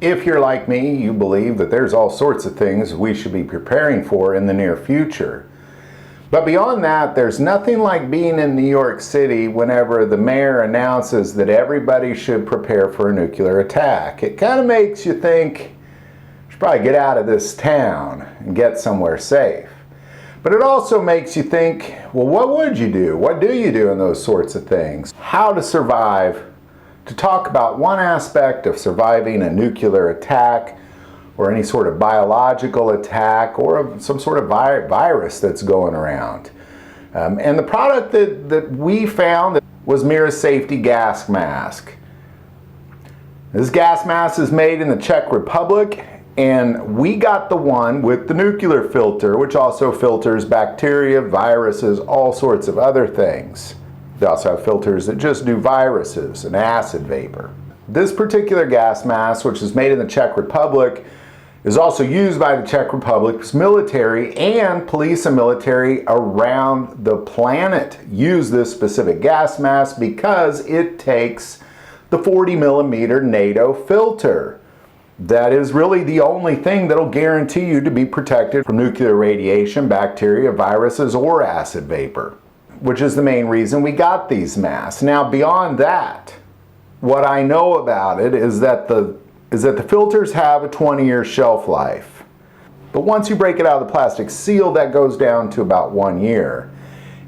If you're like me, you believe that there's all sorts of things we should be preparing for in the near future. But beyond that, there's nothing like being in New York City whenever the mayor announces that everybody should prepare for a nuclear attack. It kind of makes you think, you should probably get out of this town and get somewhere safe. But it also makes you think, well, what would you do? What do you do in those sorts of things? How to survive. To talk about one aspect of surviving a nuclear attack or any sort of biological attack or some sort of virus that's going around. And the product that we found was Mira's safety gas mask. This gas mask is made in the Czech Republic, and we got the one with the nuclear filter, which also filters bacteria, viruses, all sorts of other things. They also have filters that just do viruses and acid vapor. This particular gas mask, which is made in the Czech Republic, is also used by the Czech Republic's military, and police and military around the planet use this specific gas mask because it takes the 40mm NATO filter. That is really the only thing that'll guarantee you to be protected from nuclear radiation, bacteria, viruses, or acid vapor, which is the main reason we got these masks. Now, beyond that, what I know about it is that the filters have a 20-year shelf life. But once you break it out of the plastic seal, that goes down to about 1 year.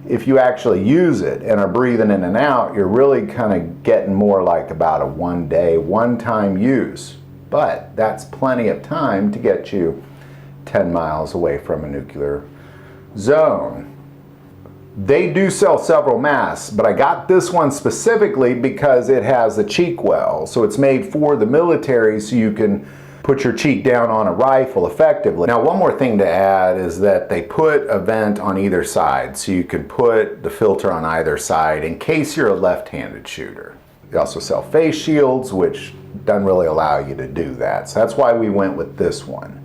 If you actually use it and are breathing in and out, you're really kind of getting more like about a one-day, one-time use. But that's plenty of time to get you 10 miles away from a nuclear zone. They do sell several masks, but I got this one specifically because it has a cheek well. So it's made for the military so you can put your cheek down on a rifle effectively. Now, one more thing to add is that they put a vent on either side, so you can put the filter on either side in case you're a left-handed shooter. They also sell face shields, which doesn't really allow you to do that. So that's why we went with this one.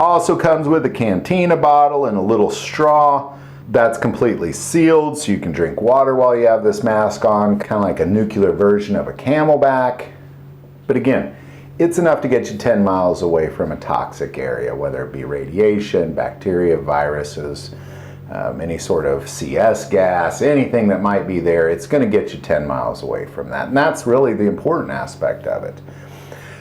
Also comes with a cantina bottle and a little straw. That's completely sealed, so you can drink water while you have this mask on, kind of like a nuclear version of a Camelback. But again, it's enough to get you 10 miles away from a toxic area, whether it be radiation, bacteria, viruses, any sort of CS gas, anything that might be there. It's going to get you 10 miles away from that. And that's really the important aspect of it.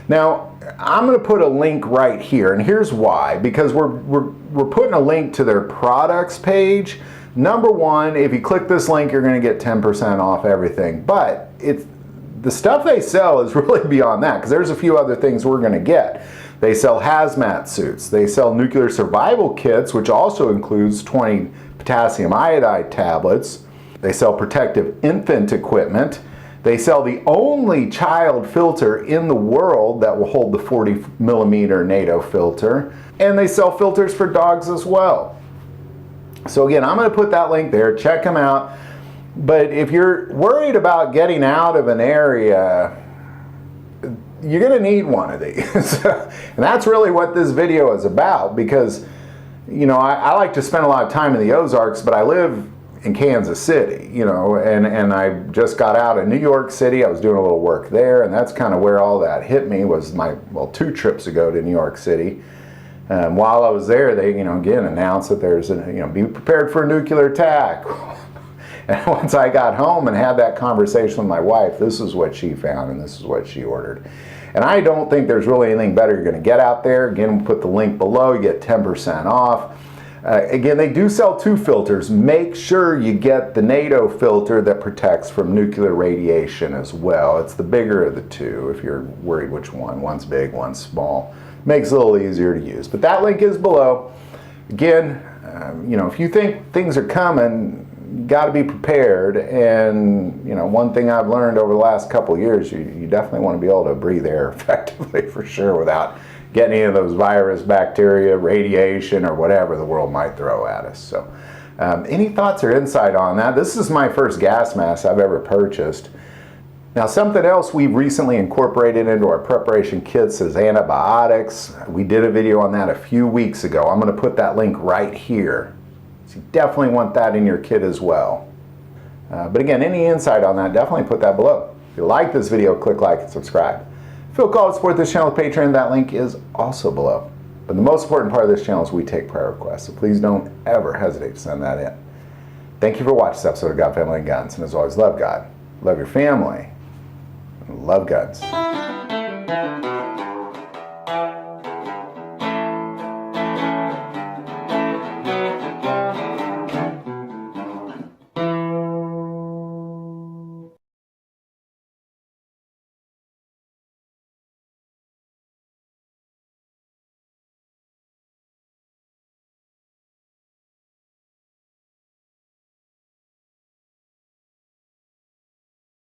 Now, I'm going to put a link right here, and here's why. Because we're putting a link to their products page. Number one, if you click this link, you're going to get 10% off everything. But the stuff they sell is really beyond that, because there's a few other things we're going to get. They sell hazmat suits. They sell nuclear survival kits, which also includes 20 potassium iodide tablets. They sell protective infant equipment. They sell the only child filter in the world that will hold the 40mm NATO filter. And they sell filters for dogs as well. So again, I'm going to put that link there. Check them out. But if you're worried about getting out of an area, you're going to need one of these. And that's really what this video is about, because, you know, I like to spend a lot of time in the Ozarks, but I live in Kansas City, you know, and I just got out of New York City. I was doing a little work there, and that's kind of where all that hit me, was my, well, 2 trips ago to New York City. While I was there, they, you know, again announced that there's, be prepared for a nuclear attack. And once I got home and had that conversation with my wife, this is what she found and this is what she ordered. And I don't think there's really anything better you're going to get out there. Again, we'll put the link below. You get 10% off. Again, they do sell 2 filters. Make sure you get the NATO filter that protects from nuclear radiation as well. It's the bigger of the 2 if you're worried which one. One's big, one's small. Makes it a little easier to use. But that link is below. Again, if you think things are coming, you got to be prepared. And one thing I've learned over the last couple of years, you definitely want to be able to breathe air effectively, for sure, without getting any of those virus, bacteria, radiation, or whatever the world might throw at us. So any thoughts or insight on that? This is my first gas mask I've ever purchased. Now, something else we've recently incorporated into our preparation kits is antibiotics. We did a video on that a few weeks ago. I'm going to put that link right here. So you definitely want that in your kit as well. But again, any insight on that, definitely put that below. If you like this video, click like and subscribe. Feel called to support this channel with Patreon. That link is also below. But the most important part of this channel is we take prayer requests, so please don't ever hesitate to send that in. Thank you for watching this episode of God, Family, and Guns. And as always, love God, love your family, and love guns.